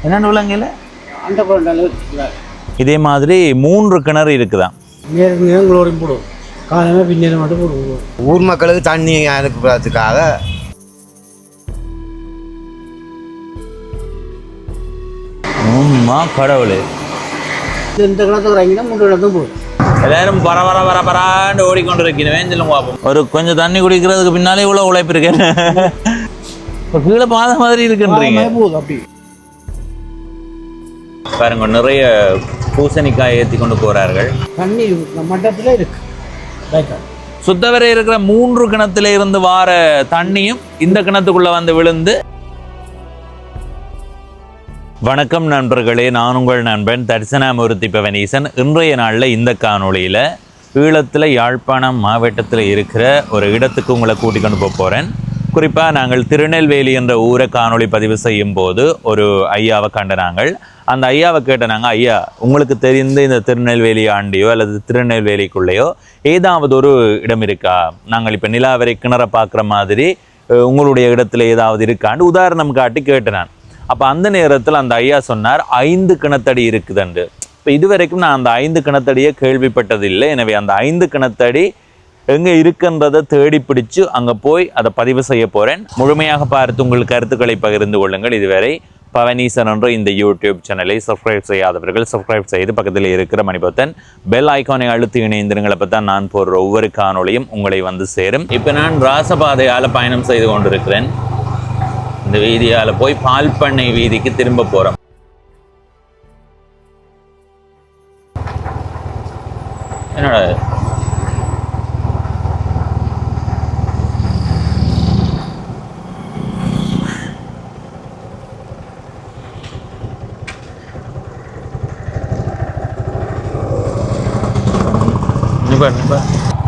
என்னென்ன விலங்குல அந்த குழந்தை இதே மாதிரி 3 கிணறு இருக்குதான். நேரங்களோடையும் போடுவோம், காலமே பின்னேரம் மட்டும் போடுவோம். ஊர் மக்களுக்கு தண்ணி அனுப்புறதுக்காக. கடவுளே, இந்த கிணத்துக்கு இறங்கினா 3 கிணத்தும் போடும். எல்லாரும் பரபரான்னு ஓடிக்கொண்டு இருக்கேன் சொல்லுங்க பார்ப்போம். ஒரு கொஞ்சம் தண்ணி குடிக்கிறதுக்கு பின்னாலே இவ்வளோ உழைப்பு இருக்கேன். இப்போ கீழே பாத மாதிரி இருக்குன்றீங்க. போதும் அப்படி பாருங்க, நிறைய பூசணிக்காய் ஏற்றி கொண்டு போகிறார்கள். தண்ணி மட்டத்தில் இருக்கு. சுத்தவரை இருக்கிற 3 கிணத்துல இருந்து வார தண்ணியும் இந்த கிணத்துக்குள்ள வந்து விழுந்து. வணக்கம் நண்பர்களே, நான் உங்கள் நண்பன் தரிசனாமூர்த்தி பவனீசன். இன்றைய நாளில் இந்த காணொளியில் ஈழத்தில் யாழ்ப்பாணம் மாவட்டத்தில் இருக்கிற ஒரு இடத்துக்கு உங்களை கூட்டிக் கொண்டு போகிறேன். குறிப்பாக நாங்கள் திருநெல்வேலி என்ற ஊரை காணொளி பதிவு செய்யும் போது ஒரு ஐயாவை கண்டனாங்கள். அந்த ஐயாவை கேட்டனாங்க, ஐயா உங்களுக்கு தெரிந்து இந்த திருநெல்வேலி ஆண்டியோ அல்லது திருநெல்வேலிக்குள்ளேயோ ஏதாவது ஒரு இடம் இருக்கா? நாங்கள் இப்போ நிலாவரை கிணற பார்க்குற மாதிரி உங்களுடைய இடத்துல ஏதாவது இருக்கான்னு உதாரணம் காட்டி கேட்டேன். அப்போ அந்த நேரத்தில் அந்த ஐயா சொன்னார், 5 கிணத்தடி இருக்குதுண்டு. இப்போ இதுவரைக்கும் நான் அந்த 5 கிணத்தடியை கேள்விப்பட்டதில்லை. எனவே அந்த 5 கிணத்தடி எங்கே இருக்குன்றதை தேடி பிடிச்சு அங்கே போய் அதை பதிவு செய்ய போகிறேன். முழுமையாக பார்த்து உங்கள் கருத்துக்களை பகிர்ந்து கொள்ளுங்கள். இதுவரை பவனீசன் என்ற இந்த யூடியூப் சேனலை சப்ஸ்கிரைப் செய்யாதவர்கள் சப்ஸ்கிரைப் செய்து பக்கத்தில் இருக்கிற மணிபத்தன் பெல் ஐக்கானை அழுத்தி இணைந்திருங்களை பற்றி நான் போடுற ஒவ்வொரு காணொளியும் உங்களை வந்து சேரும். இப்போ நான் ராசபாதையால் பயணம் செய்து கொண்டிருக்கிறேன். இந்த வீதியால் போய் பால் பண்ணை வீதிக்கு திரும்ப போகிறோம். என்னோட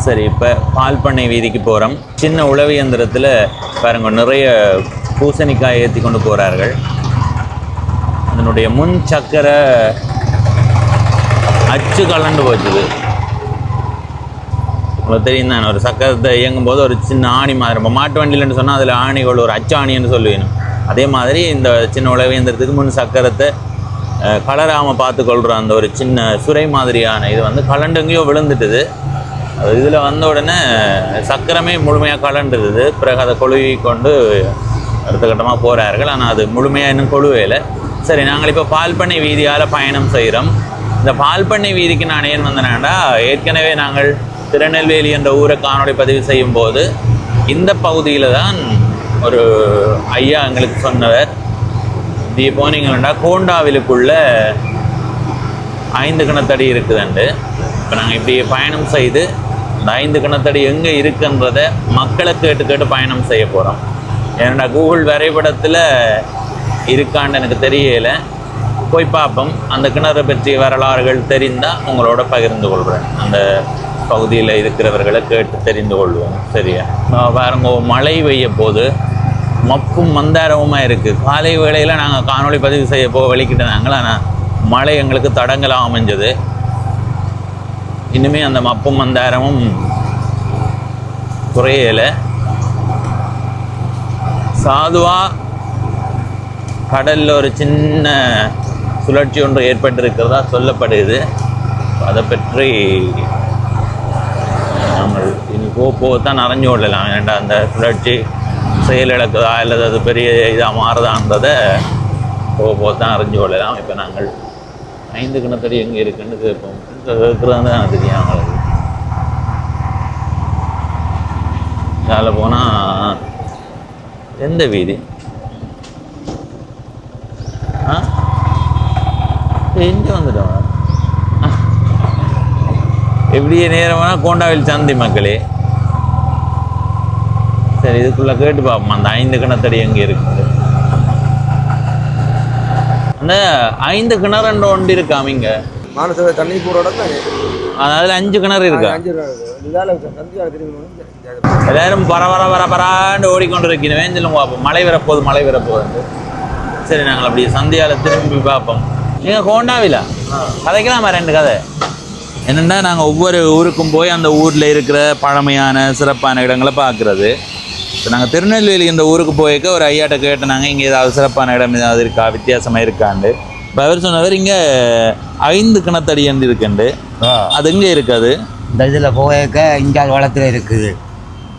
சரி, இப்போ பால் பண்ணை வீதிக்கு போகிறோம். சின்ன உழவு இயந்திரத்தில் பாருங்க, நிறைய பூசணிக்காய் ஏற்றி கொண்டு போகிறார்கள். அதனுடைய முன் சக்கரை அச்சு கலண்டு போச்சுது. உங்களுக்கு தெரியும் தான், ஒரு சக்கரத்தை இயங்கும் போது ஒரு சின்ன ஆணி மாதிரி, நம்ம மாட்டு வண்டியில்னு சொன்னால் அதில் ஆணிகள் ஒரு அச்சு ஆணின்னு சொல்லுவேணும். அதே மாதிரி இந்த சின்ன உழவு இயந்திரத்துக்கு முன் சக்கரத்தை கலராமல் பார்த்துக்கொள்கிற அந்த ஒரு சின்ன சுரை மாதிரியான இது வந்து கலண்டுங்கயோ விழுந்துட்டுது. அது இதில் வந்த உடனே சக்கரமே முழுமையாக கலண்டுது. பிறகு அதை கொழுவி கொண்டு அடுத்த கட்டமாக போகிறார்கள். ஆனால் அது முழுமையாக இன்னும் கொழுவையில். சரி, நாங்கள் இப்போ பால் பண்ணை வீதியால் பயணம் செய்கிறோம். இந்த பால் பண்ணை வீதிக்கு நான் ஏன் வந்தேனாண்டா, ஏற்கனவே நாங்கள் திருநெல்வேலி என்ற ஊரை காணொளி பதிவு செய்யும் போது இந்த பகுதியில் தான் ஒரு ஐயா எங்களுக்கு சொன்னவர், இப்படி போனீங்கன்னா கோண்டாவிலுக்குள்ள 5 கிணத்தடி இருக்குதுண்டு. இப்போ நாங்கள் இப்படி பயணம் செய்து அந்த 5 கிணத்தடி எங்கே இருக்குன்றதை மக்களை கேட்டு பயணம் செய்ய போகிறோம். ஏன்னா கூகுள் வரைபடத்தில் இருக்கான்னு எனக்கு தெரியலை. போய் பார்ப்போம். அந்த கிணறு பற்றிய வரலாறுகள் தெரிந்தால் உங்களோட பகிர்ந்து கொள்கிறேன். அந்த பகுதியில் இருக்கிறவர்களை கேட்டு தெரிந்து கொள்வோம். சரியா? பாருங்க, மழை பெய்ய போது மப்பும் மந்தாரமுமாக இருக்குது. காலை வேளையில் நாங்கள் காணொளி பதிவு செய்ய வெளிக்கிட்டு நாங்கள், ஆனால் மழை எங்களுக்கு தடங்கலாக அமைஞ்சது. இன்னுமே அந்த மப்பும் மந்தாரமும் குறையலை. சாதுவாக கடலில் ஒரு சின்ன சுழற்சி ஒன்று ஏற்பட்டிருக்கிறதா சொல்லப்படுது. அதை பற்றி நாங்கள் இனி போகத்தான் அறிஞ்சு கொள்ளலாம். ஏன்டா அந்த சுழற்சி செயலிழக்குதா அல்லது அது பெரிய இதாக மாறுதான்றதை போகத்தான் அறிஞ்சு கொள்ளலாம். இப்போ நாங்கள் 5 கிணத்தடி எங்கே இருக்குன்னு கேட்போம். கேட்குறது தான் தெரியும் அவங்களுக்கு. இதில் போனால் எந்த வீதி? எங்கே வந்துட்டோம்? எப்படியே நேரம்னா கோண்டாவில் சந்தி மக்களே. சரி, இதுக்குள்ளே கேட்டு பார்ப்போம் அந்த 5 கிணத்தடி எங்கே இருக்குது. அந்த 5 கிணறு ஒன்று இருக்காம இங்கே தண்ணி போகிற, அதில் 5 கிணறு இருக்கா? எல்லாரும் பரபரான்னு ஓடிக்கொண்டு இருக்கணும். சொல்லுங்க பார்ப்போம். மழை வரப்போகுது. சரி, நாங்கள் அப்படி சந்தியால் திரும்பி பார்ப்போம். நீங்கள் கோண்டாவிலா கதைக்கலாமா 2 கதை? என்னென்னா, நாங்கள் ஒவ்வொரு ஊருக்கும் போய் அந்த ஊரில் இருக்கிற பழமையான சிறப்பான இடங்களை பார்க்குறது. இப்போ நாங்கள் திருநெல்வேலி இந்த ஊருக்கு போயிருக்க ஒரு ஐயாட்ட கேட்டனாங்க இங்கே ஏதாவது சிறப்பான இடம் ஏதாவது இருக்கா வித்தியாசமாக இருக்காண்டு. இப்போ அவர் சொன்னவர் இங்கே 5 கிணத்தடி என்று இருக்குண்டு. அது எங்கே இருக்காது? இந்த இதில் போயிருக்க இஞ்சால் வளத்தில் இருக்குது.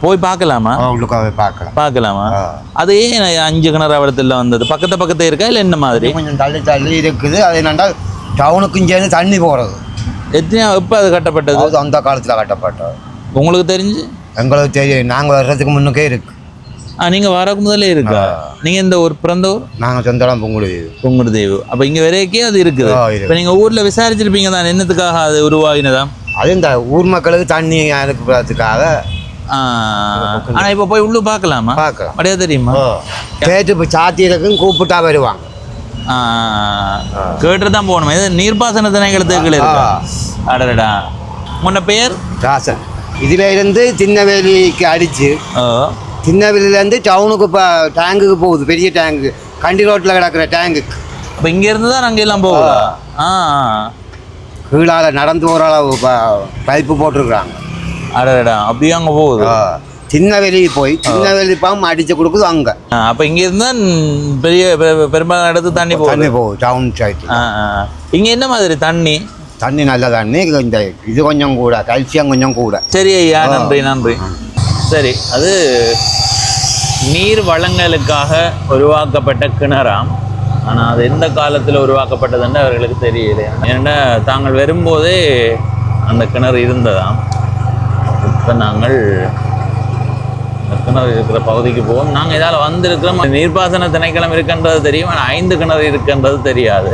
போய் பார்க்கலாமா? உள்ளுக்காக பார்க்கலாம். பார்க்கலாமா? அது ஏன் 5 கிணறு அவலத்தில் வந்தது? பக்கத்தை இருக்கா இல்லை என்ன மாதிரி? கொஞ்சம் தள்ளி இருக்குது. அது என்னென்னா டவுனுக்கும் சேர்ந்து தண்ணி போகிறது. எப்போ அது கட்டப்பட்டது? அது அந்த காலத்தில் கட்டப்பட்டது. உங்களுக்கு தெரிஞ்சு? எங்களுக்கு தெரியும். நாங்கள் வர்றதுக்கு முன்னுக்கே இருக்கு. நீங்கள் வரக்கு முதல்ல இருக்கா? நீங்கள் இந்த ஊர் பிறந்த ஊர்? நாங்கள் சொந்தம் பொங்குடுதீவு. பொங்குடுதீவு. அப்போ இங்கே வரைக்கே அது இருக்குது. இப்போ நீங்கள் ஊரில் விசாரிச்சிருப்பீங்க தான் என்னத்துக்காக அது உருவாகினதா? அது இந்த ஊர் மக்களுக்கு தண்ணி அனுப்புறதுக்காக. ஆனால் இப்போ போய் உள்ளே பார்க்கலாமா? பார்க்கலாம். அப்படியே தெரியுமா? கேட்டு இப்போ சாத்தியருக்கும் கூப்பிட்டா வருவாங்க. கேட்டு தான் போகணும். இது நீர்ப்பாசன திணைக்களத்துக்கு இருக்கா? அடடா. உன்ன பேர்? ராசன். இதில் இருந்து சின்னவேலிக்கு அடித்து சின்னவேலியிலேருந்து டவுனுக்கு இப்போ டேங்குக்கு போகுது. பெரிய டேங்கு கண்டி ரோட்டில் கிடக்கிற டேங்குக்கு. இப்போ இங்கேருந்து தான் அங்கே எல்லாம் போகுதா? கீழால் நடந்து போகிற அளவு பைப்பு போட்டிருக்குறாங்க. அடடா. அப்படியே அங்கே போகுது. சின்னவேலி போய் சின்னவேலி பாம்பு அடித்து கொடுக்குது அங்கே. அப்போ இங்கேருந்து தான் பெரும்பாலான இடத்து தண்ணி போகுது டவுன் சைட். இங்கே என்ன மாதிரி தண்ணி? தண்ணி நல்ல தண்ணி. இந்த இது கொஞ்சம் கூட கல்சியம் கொஞ்சம் கூட. சரி ஐயா, நன்றி. சரி, அது நீர் வளங்களுக்காக உருவாக்கப்பட்ட கிணறாம். ஆனால் அது எந்த காலத்தில் உருவாக்கப்பட்டதுன்னு அவர்களுக்கு தெரியல. ஏன்னா தாங்கள் வரும்போதே அந்த கிணறு இருந்ததாம். இப்போ நாங்கள் அந்த கிணறு இருக்கிற பகுதிக்கு போவோம். நாங்கள் இதால் வந்திருக்கிறோம். நீர்ப்பாசன திணைக்களம் இருக்குன்றது தெரியும், ஆனால் 5 கிணறு இருக்குன்றது தெரியாது.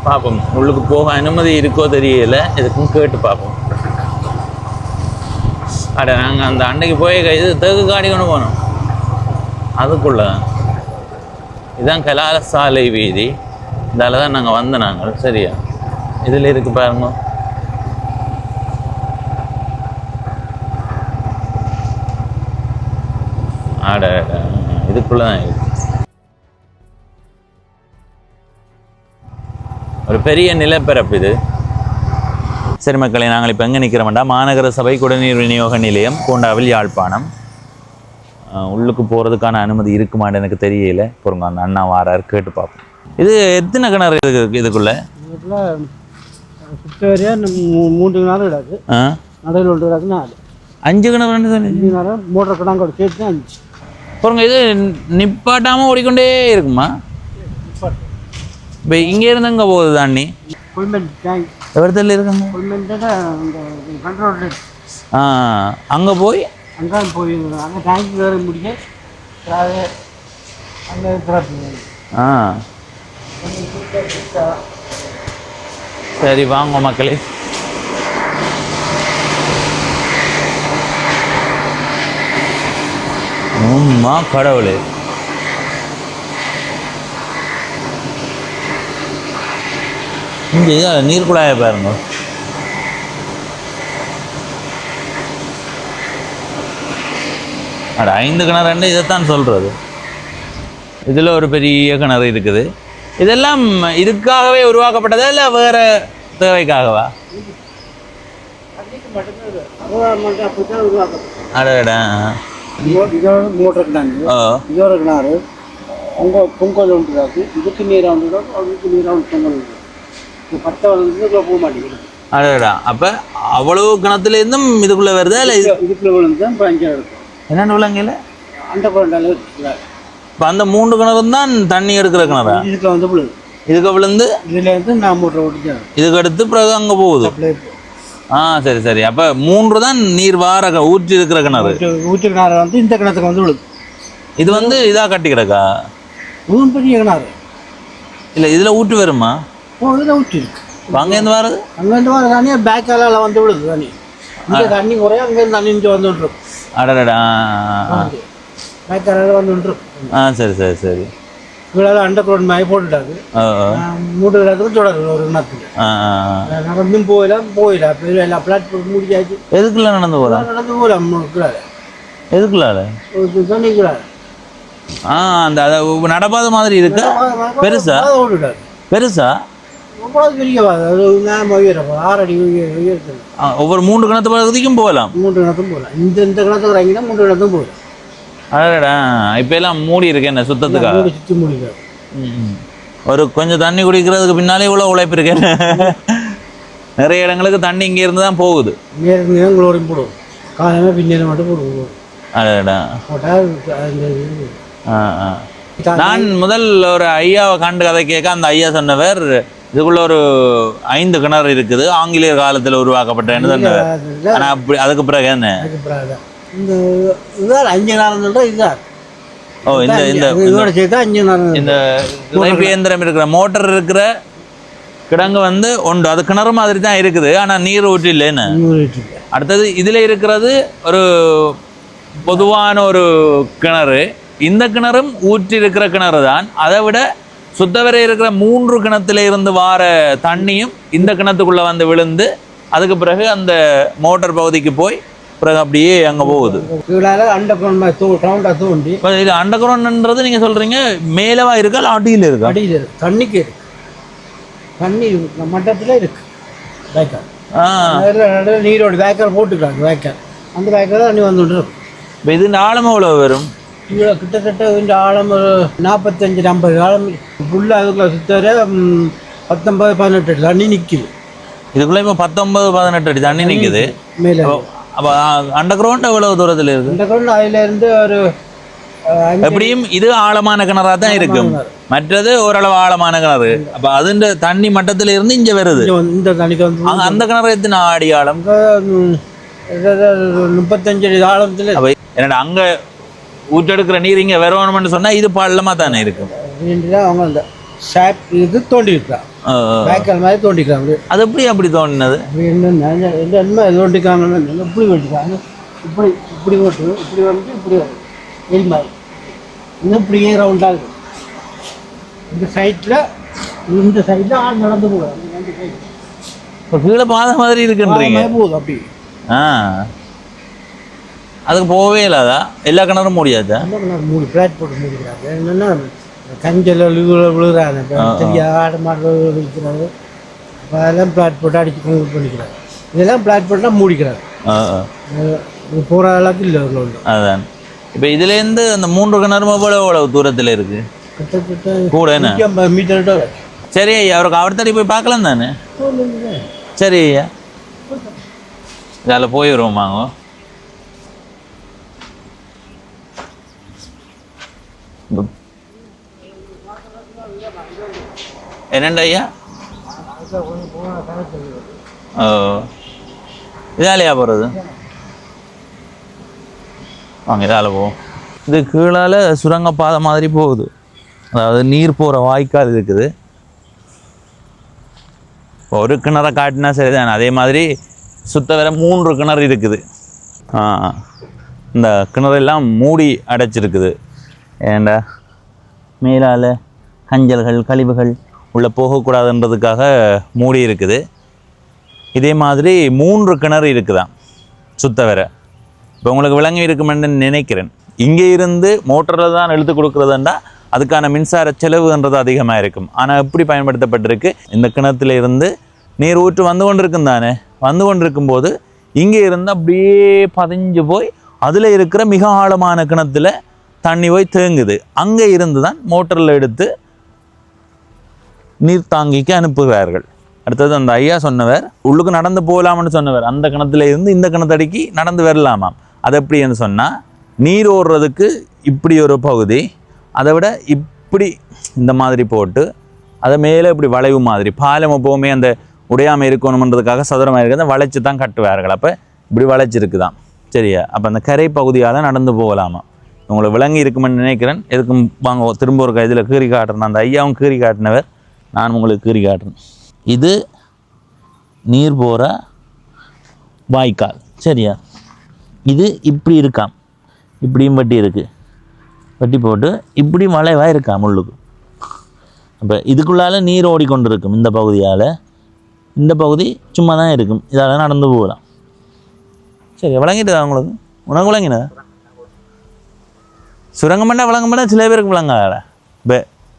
பார்ப்போம், உள்ளுக்கு போக அனுமதி இருக்கோ தெரியல. இதுக்கும் கேட்டு பார்ப்போம். நாங்கள் அந்த அன்னைக்கு போய் இது தேக்கு காடி கொண்டு போனோம். அதுக்குள்ள இதுதான் கலால சாலை வீதி. இதால் தான் நாங்கள் நாங்கள் சரியா இதில் இருக்கு பாருங்க. இதுக்குள்ள தான் இருக்கு. ஒரு பெரிய நிலப்பரப்பு இது. சரி மக்களை, நாங்கள் இப்போ எங்கே நிற்கிறோம்டா மாநகர சபை குடிநீர் விநியோக நிலையம் பூண்டாவில் யாழ்ப்பாணம். உள்ளுக்கு போகிறதுக்கான அனுமதி இருக்குமான்னு எனக்கு தெரியல. பொறுங்க, அந்த அண்ணா வாரார், கேட்டு பார்ப்போம். இது எத்தனை கிணறு இருக்கு இதுக்குள்ளே? 3 கிணறு கிடக்கு. நடுவில் 1 கிடக்கு. 5 கிணறு சொல்லி மோட்டர் கிணறு சேர்த்து 5. பொறுங்க, இது நிப்பாட்டாமல் ஓடிக்கொண்டே இருக்குமா? இப்போ இங்கே இருந்து எங்கே போகுது தண்ணி? எவ்வளோத்தில் இருக்குங்க? அங்கே போய் அங்கே டேங்க் வேறு முடிய அங்கே சரி வாங்க மக்களே. உம்மா கடவுளே. இங்கே நீர் குழாயை பாருங்க. அட 5 கிணறு இதைத்தான் சொல்கிறது. இதில் ஒரு பெரிய கிணறு இருக்குது. இதெல்லாம் இதுக்காகவே உருவாக்கப்பட்டதா இல்லை வேறு தேவைக்காகவா? அடடா. மோட்டர் கிணறு இதோட கிணறு அங்கே பொங்கல் ஒன்று இதுக்கு நீராக ஒன்று அதுக்கு நீராக ஒன்று பொங்கல் உண்டு. 10 வருஷத்துக்குள்ள போக மாட்டேங்குது. அடடா. அப்போ அவ்வளோ கிணத்துலேருந்தும் இதுக்குள்ளே வருதா இல்லை இதுக்குள்ளே விழுந்து தான் இப்போ 5 இருக்கும். என்னென்ன விளங்கல அந்த குழந்தை இப்போ அந்த 3 கிணறு தான் தண்ணி எடுக்கிற கிணறா? இதுக்கு வந்து விழுது. இதுக்கு விழுந்து இதுலேருந்து நான் மோட்டர் ஓட்டிச்சேன். இதுக்கு அடுத்து பிறகு அங்கே போகுது. சரி சரி. அப்போ 3 தான் நீர் வார ஊற்றி இருக்கிற கிணறு. ஊற்றி கிணறு வந்து இந்த கிணத்துக்கு வந்து விழுது. இது வந்து இதாக கட்டி கிடக்கா? இதுவும் பெரிய கிணறு இல்லை, இதில் ஊற்றி வருமா? இதில் ஊற்றி இருக்கு. அங்கேருந்து வர்றது? அங்கேருந்து வர தண்ணி பேக்கால வந்து விழுது. தண்ணி இங்கே தண்ணி குறைய அங்கேருந்து தண்ணி இங்கே வந்துட்டுருக்கும். அடடா. பேக்கால வந்துட்டுருக்கும். சரி சரி சரி. கீழே அண்டர் கிரவுண்ட் மாதிரி போட்டுட்டாரு. 3 கிணத்துக்கு தொடரும் ஒரு கிணத்துக்கு. நடந்தும் போயிடலாம் எல்லாம் பிளாட்ஃபார்ம் முடிஞ்சாச்சு. எதுக்குள்ள நடந்து போகலாம்? நடந்து போகலாம். கீழே எதுக்குள்ளால? தண்ணி கீழே அந்த நடப்பாத மாதிரி இருக்கு. பெருசா? பெருசா? பெரிய 6 அடி உயரத்தில். ஒவ்வொரு 3 கிணத்து பகுதிக்கும் போகலாம். 3 கிணத்தும் போகலாம். இந்த கிணத்துக்கு இறங்கினா 3 கிணத்தும் போகலாம். அடடா இப்போ எல்லாம் மூடி இருக்கு என்ன சுத்தத்துக்காக சுற்றி முடிக்கிறார். ஒரு கொஞ்சம் தண்ணி குடிக்கிறதுக்கு பின்னாலே இவ்வளோ உழைப்பு இருக்கேன். நிறைய இடங்களுக்கு தண்ணி இங்கே இருந்து தான் போகுது. நேரம் குளோரின் போடுவோம், காலமே பின்னேரம் மட்டும் போடுவோம். அடடா போட்டால் நான் முதல் ஒரு ஐயாவை கண்டு கதை கேட்க அந்த ஐயா சொன்னவர் இதுக்குள்ள ஒரு 5 கிணறு இருக்குது, ஆங்கிலேயர் காலத்தில் உருவாக்கப்பட்டேன்னு சொன்னவர். ஆனால் அப்படி அதுக்கு பிறகு என்ன இந்த இதுதான் 5 நேரம் சொல்கிறேன். இதுதான் இந்த இந்த இதோட சேர்த்து 5 நேரம். இந்த இணைப்பு இயந்திரம் இருக்கிற மோட்டர் இருக்கிற கிடங்கு வந்து உண்டு, அது கிணறு மாதிரி தான் இருக்குது, ஆனால் நீர் ஊற்றி இல்லைன்னு. அடுத்தது இதில் இருக்கிறது ஒரு பொதுவான ஒரு கிணறு. இந்த கிணறும் ஊற்றி இருக்கிற கிணறு தான். அதை விட சுத்தவரை இருக்கிற 3 கிணத்துல இருந்து வார தண்ணியும் இந்த கிணத்துக்குள்ளே வந்து விழுந்து அதுக்கு பிறகு அந்த மோட்டர் பகுதிக்கு போய் பிறகு அப்படியே அங்கே போகுது. அண்டர் கிரவுண்ட் தோண்டி இது அண்டர் கிரவுண்ட்ன்றது நீங்கள் சொல்கிறீங்க மேலவா இருக்கா இல்லை அடியில் இருக்கா? அடியில் இருக்கு, தண்ணிக்கு இருக்கு, தண்ணி மட்டத்தில் இருக்கு வேக்கால். நீரோட வேக்கால் போட்டுக்கிறாங்க, வேக்கால் அந்த வேக்கால் தண்ணி வந்துட்டு இருக்கும். இப்போ இது ஆழம் எவ்வளோ வரும்? இவ்வளோ கிட்டத்தட்ட இந்த ஆழம் ஒரு 45-50 ஆழம் ஃபுல்லாக. அதுக்குள்ள சுத்தர 19-18 அடி தண்ணி நிற்கிது. இதுக்குள்ளே இப்போ 19-18 அடி தண்ணி நிற்குது மேலே. அப்போ அண்டர் கிரவுண்ட் எவ்வளவு தூரத்தில் இருக்கு? அண்டர் கிரவுண்ட் அதிலேருந்து ஒரு எப்படியும் இது ஆழமான கிணறாக தான் இருக்கும், மற்றது ஓரளவு ஆழமான கிணறு. அப்போ அதுன்ற தண்ணி மட்டத்தில் இருந்து இங்கே வருது. இந்த தண்ணிக்கு வந்து அந்த கிணறு எத்தனை அடி ஆழம்? 35 அடி ஆழத்தில். அப்போ என்னடா அங்கே ஊற்றெடுக்கிற நீர் இங்கே வரணும்னு சொன்னால் இது பள்ளமாக தானே இருக்கும். அவங்க அந்த ஷாப் இது தோண்டிருக்கிறான், வேக்கால் மாதிரி தோண்டிக்கிறாங்க. அது எப்படி அப்படி தோண்டினது? என்ன தோண்டிக்காங்க, இப்படி வெட்டிக்காங்க, இப்படி இப்படி ஓட்டு, இப்படி வந்து இப்படி வரும் எரி மாதிரி. இன்னும் இப்படியே ரவுண்டாக இருக்கும். இந்த சைடில் ஆள் நடந்து போகிறாங்க. இப்போ கீழே பாதை மாதிரி இருக்குன்றீங்க. போகுது அப்படி. அதுக்கு போகவே இல்லாதா? எல்லா கிணறும் முடியாதா? மூடி பிளாட் போட்டு மூடிக்கிறாங்க. என்னென்னா கஞ்சல் விழுகிறாங்க, சரியா ஆடு மாடு விழுக்கிறாங்க. அதெல்லாம் பிளாட் போட்டு அடிச்சு கன்வெர்ட் பண்ணிக்கிறாங்க. இதெல்லாம் பிளாட் போட்டால் மூடிக்கிறாங்க. போகிற அளவுக்கு இல்லை உள்ள. அதான் இப்போ இதுலேருந்து அந்த 3 கிணறுமா போல எவ்வளவு தூரத்தில் இருக்கு? கிட்டத்தட்ட கூட என்ன 50 மீட்டர். சரி ஐயா, அவருக்கு அவர் தடி போய் பார்க்கலாம் தானே? சரி ஐயா, இதில் போய் வருவோமாங்க. என்னண்டா ஐயா? ஓ, இதாலையா போகிறது? வாங்க இதால் போவோம். இது கீழால் சுரங்கப்பாதை மாதிரி போகுது, அதாவது நீர் போகிற வாய்க்கால் இருக்குது. ஒரு கிணறை காட்டினா சரிதான், அதே மாதிரி சுத்த வர 3 கிணறு இருக்குது. இந்த கிணறெல்லாம் மூடி அடைச்சிருக்குது. ஏண்டா மேலால் கஞ்சல்கள் கழிவுகள் உள்ளே போகக்கூடாதுன்றதுக்காக மூடி இருக்குது. இதே மாதிரி 3 கிணறு இருக்குதான் சுத்த வர. இப்போ உங்களுக்கு விளங்கி இருக்குமென்னு நினைக்கிறேன். இங்கே இருந்து மோட்டரில் தான் இழுத்து கொடுக்குறதுண்டா அதுக்கான மின்சார செலவுன்றது அதிகமாக இருக்கும். ஆனால் எப்படி பயன்படுத்தப்பட்டிருக்கு, இந்த கிணத்துல இருந்து நீர் ஊற்று வந்து கொண்டிருக்கும் தானே, வந்து கொண்டிருக்கும்போது இங்கே இருந்து அப்படியே பதிஞ்சு போய் அதில் இருக்கிற மிக ஆழமான கிணத்துல தண்ணி போய் தேங்குது. அங்கே இருந்து தான் மோட்டரில் எடுத்து நீர் தாங்கிக்கு அனுப்புகிறார்கள். அடுத்தது அந்த ஐயா சொன்னவர் உள்ளுக்கு நடந்து போகலாம்னு சொன்னவர், அந்த கிணத்துல இருந்து இந்த கிணத்தடிக்கு நடந்து வரலாமாம். அது எப்படின்னு சொன்னால், நீர் ஓடுறதுக்கு இப்படி ஒரு பகுதி, அதை விட இப்படி இந்த மாதிரி போட்டு அதை மேலே இப்படி வளைவு மாதிரி பாலம் எப்போவுமே அந்த உடையாமல் இருக்கணுன்றதுக்காக சதுரமாக இருக்கிறத வளைச்சி தான் கட்டுவார்கள். அப்போ இப்படி வளைச்சிருக்குதான். சரியா? அப்போ அந்த கரை பகுதியால் நடந்து போகலாமா. உங்களை விளங்கி இருக்குமென்னு நினைக்கிறேன். எதுக்கும் வாங்க திரும்ப ஒரு இதில் கீறி காட்டுறேன். அந்த ஐயாவும் கீறி காட்டினவர், நான் உங்களுக்கு கீறி காட்டுறேன். இது நீர் போகிற வாய்க்கால். சரியா? இது இப்படி இருக்காம், இப்படியும் வட்டி இருக்குது, வட்டி போட்டு இப்படி மலைவாக இருக்கா முள்ளுக்கு. அப்போ இதுக்குள்ளால் நீர் ஓடிக்கொண்டு இருக்கும். இந்த பகுதியால் இந்த பகுதி சும்மா தான் இருக்கும், இதால் நடந்து போகலாம். சரி, விளங்கிட்டு உங்களுக்கு? உனக்கு விளங்கினா சுரங்கம் பண்ணால் விளங்க பண்ணால் சில பேருக்கு விளங்காத. இப்போ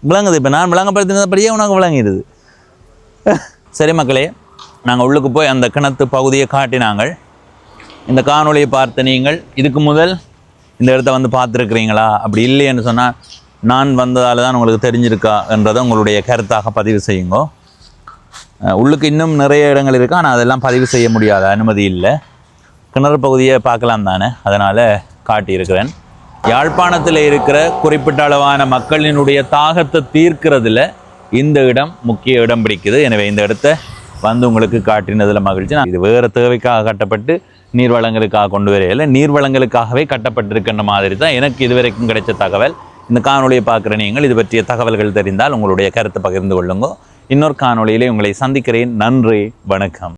விளங்குது, இப்போ நான் விளங்கப்படுத்தினபடியே உனக்கு விளங்கிடுது. சரி மக்களே, நாங்கள் உள்ளுக்கு போய் அந்த கிணத்து பகுதியை காட்டினாங்கள். இந்த காணொலியை பார்த்த நீங்கள் இதுக்கு முதல் இந்த இடத்த வந்து பார்த்துருக்குறீங்களா? அப்படி இல்லைன்னு சொன்னால் நான் வந்ததால் தான் உங்களுக்கு தெரிஞ்சிருக்கா என்றதை உங்களுடைய கருத்தாக பதிவு செய்யுங்க. உள்ளுக்கு இன்னும் நிறைய இடங்கள் இருக்குது, ஆனால் அதெல்லாம் பதிவு செய்ய முடியாத அனுமதி இல்லை. கிணறு பகுதியை பார்க்கலாம் தானே, அதனால் காட்டியிருக்கிறேன். யாழ்ப்பாணத்தில் இருக்கிற குறிப்பிட்ட அளவான மக்களினுடைய தாகத்தை தீர்க்கிறதுல இந்த இடம் முக்கிய இடம் பிடிக்குது. எனவே இந்த இடத்த வந்து உங்களுக்கு காட்டினதில் மகிழ்ச்சி. இது வேறு தேவைக்காக கட்டப்பட்டு நீர்வளங்களுக்காக கொண்டு வரையில, நீர்வளங்களுக்காகவே கட்டப்பட்டிருக்கின்ற மாதிரி தான் எனக்கு இதுவரைக்கும் கிடைச்ச தகவல். இந்த காணொலியை பார்க்குற நீங்கள் இது பற்றிய தகவல்கள் தெரிந்தால் உங்களுடைய கருத்தை பகிர்ந்து கொள்ளுங்க. இன்னொரு காணொலியிலே உங்களை சந்திக்கிறேன். நன்றி, வணக்கம்.